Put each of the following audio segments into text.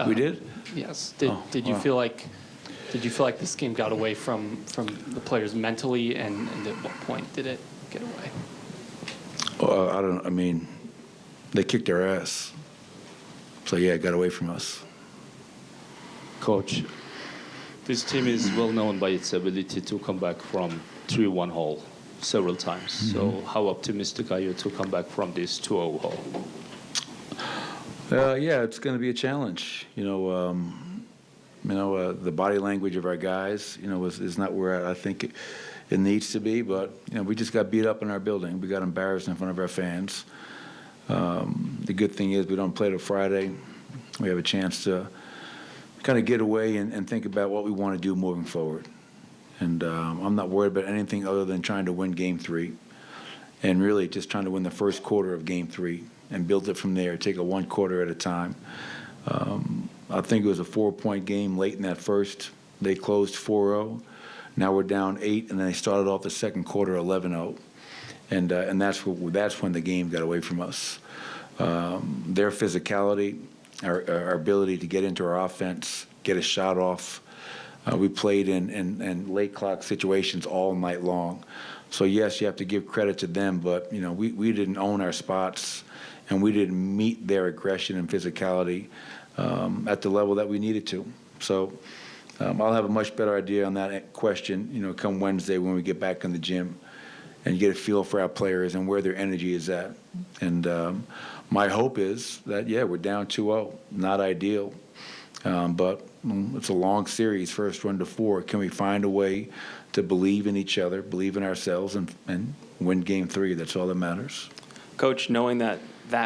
We did? Yes. Oh, Did you wow. feel like this game got away from the players mentally, and at what point did it get away? I mean, they kicked our ass. So, yeah, it got away from us. Coach, this team is well known by its ability to come back from 3-1 hole several times. So how optimistic are you to come back from this 2-0 hole? Yeah, it's going to be a challenge. The body language of our guys, is not where I think it needs to be. But we just got beat up in our building. We got embarrassed in front of our fans. The good thing is we don't play till Friday. We have a chance to kind of get away and think about what we want to do moving forward. And I'm not worried about anything other than trying to win Game 3, and really just trying to win the first quarter of Game 3 and build it from there. Take it one quarter at a time. I think it was a 4-point game late in that first. They closed 4-0. Now we're down 8, and then they started off the second quarter 11-0, and that's when the game got away from us. Their physicality, our ability to get into our offense, get a shot off. We played in late clock situations all night long. So yes, you have to give credit to them, but we didn't own our spots, and we didn't meet their aggression and physicality at the level that we needed to. So I'll have a much better idea on that question, come Wednesday when we get back in the gym and get a feel for our players and where their energy is at. And my hope is that, we're down 2-0, not ideal, but it's a long series, first one to 4. Can we find a way to believe in each other, believe in ourselves, and win Game 3? That's all that matters. Coach, knowing that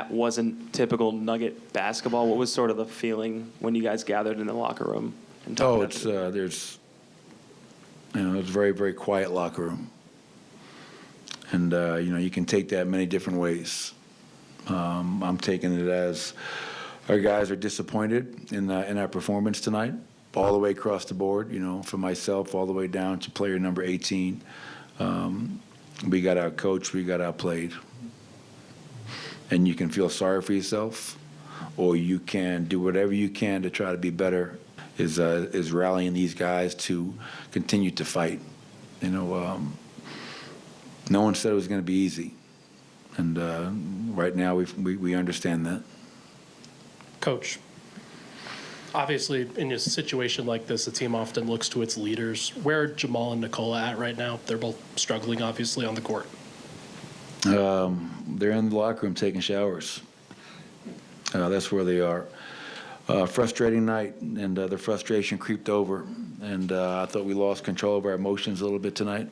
wasn't typical Nugget basketball, what was sort of the feeling when you guys gathered in the locker room? And it's a very, very quiet locker room. And, you can take that many different ways. I'm taking it as our guys are disappointed in our performance tonight, all the way across the board, from myself all the way down to player number 18. We got outcoached, we got outplayed. And you can feel sorry for yourself, or you can do whatever you can to try to be better, is rallying these guys to continue to fight. No one said it was going to be easy. And right now we understand that. Coach, obviously in a situation like this, the team often looks to its leaders. Where are Jamal and Nikola at right now? They're both struggling, obviously, on the court. They're in the locker room taking showers. That's where they are. Frustrating night, and the frustration creeped over. And I thought we lost control of our emotions a little bit tonight.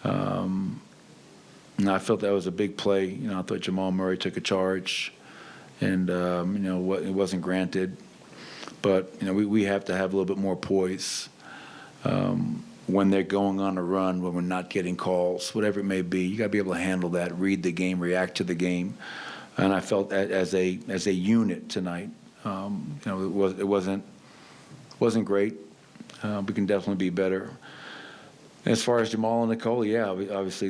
And I felt that was a big play. I thought Jamal Murray took a charge, and it wasn't granted. But we have to have a little bit more poise when they're going on a run, when we're not getting calls, whatever it may be. You got to be able to handle that, read the game, react to the game. And I felt that as a unit tonight, it wasn't great. We can definitely be better. As far as Jamal and Nicole, obviously,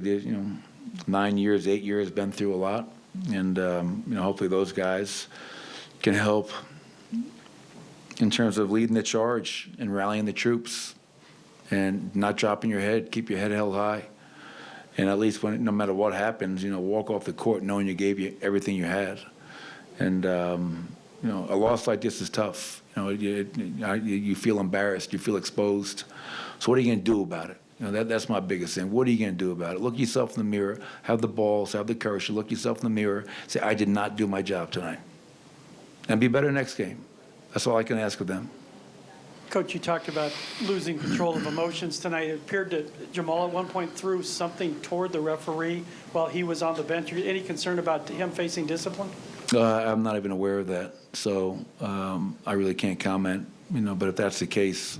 9 years, 8 years, been through a lot, and hopefully those guys can help in terms of leading the charge and rallying the troops, and not dropping your head, keep your head held high, and at least no matter what happens, walk off the court knowing you gave you everything you had. And a loss like this is tough. You feel embarrassed, you feel exposed. So what are you going to do about it? That's my biggest thing. What are you going to do about it? Look yourself in the mirror, have the balls, have the courage to look yourself in the mirror, say, I did not do my job tonight. And be better next game. That's all I can ask of them. Coach, you talked about losing control of emotions tonight. It appeared that Jamal at one point threw something toward the referee while he was on the bench. Any concern about him facing discipline? I'm not even aware of that, so I really can't comment. But if that's the case,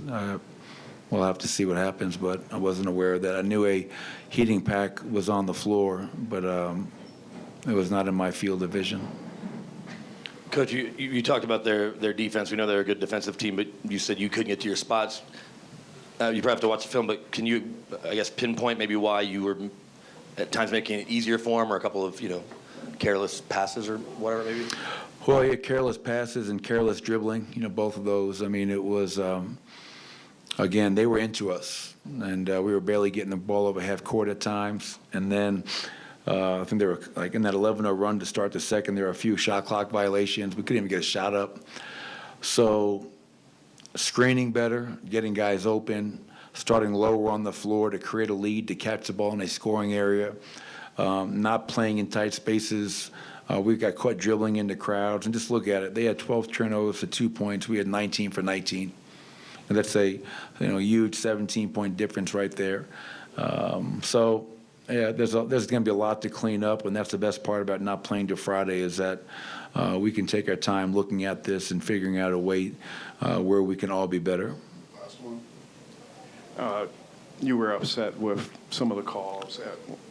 we'll have to see what happens. But I wasn't aware of that. I knew a heating pack was on the floor, but it was not in my field of vision. Coach, you talked about their defense. We know they're a good defensive team, but you said you couldn't get to your spots. You probably have to watch the film, but can you, pinpoint maybe why you were at times making it easier for them, or a couple of, careless passes or whatever it may be? Well, yeah, careless passes and careless dribbling, both of those. I mean, it was, again, they were into us, and we were barely getting the ball over half court at times. And then I think they were like in that 11-0 run to start the second, there were a few shot clock violations. We couldn't even get a shot up. So screening better, getting guys open, starting lower on the floor to create a lead, to catch the ball in a scoring area, not playing in tight spaces. We got caught dribbling into crowds, and just look at it. They had 12 turnovers for 2 points. We had 19 for 19. And that's a huge 17-point difference right there. So yeah, there's going to be a lot to clean up, and that's the best part about not playing till Friday is that we can take our time looking at this and figuring out a way where we can all be better. Last one. You were upset with some of the calls.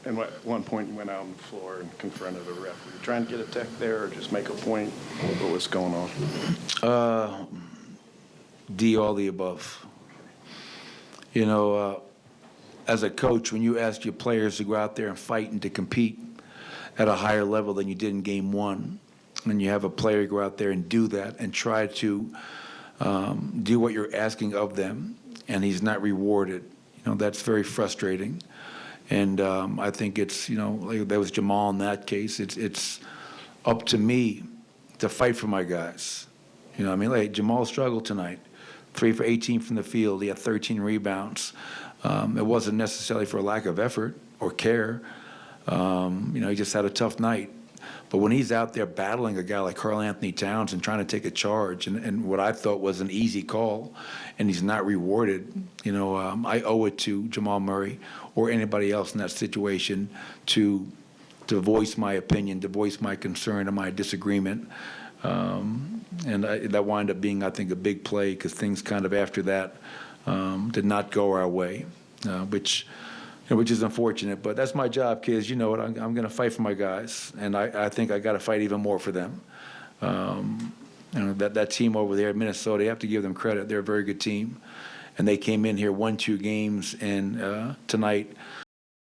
And at one point, you went out on the floor and confronted a ref. Were you trying to get a tech there or just make a point? What was going on? D, all the above. As a coach, when you ask your players to go out there and fight and to compete at a higher level than you did in game one, and you have a player go out there and do that and try to do what you're asking of them, and he's not rewarded, that's very frustrating. And I think it's, like that was Jamal in that case. It's up to me to fight for my guys. Like Jamal struggled tonight. 3 for 18 from the field. He had 13 rebounds. It wasn't necessarily for a lack of effort or care. He just had a tough night. But when he's out there battling a guy like Karl Anthony Towns and trying to take a charge, and what I thought was an easy call, and he's not rewarded, I owe it to Jamal Murray or anybody else in that situation to voice my opinion, to voice my concern and my disagreement. And that wound up being, I think, a big play because things kind of after that did not go our way, which is unfortunate. But that's my job, kids. You know what? I'm going to fight for my guys, and I think I got to fight even more for them. That team over there in Minnesota, you have to give them credit. They're a very good team, and they came in here, won 2 games, and tonight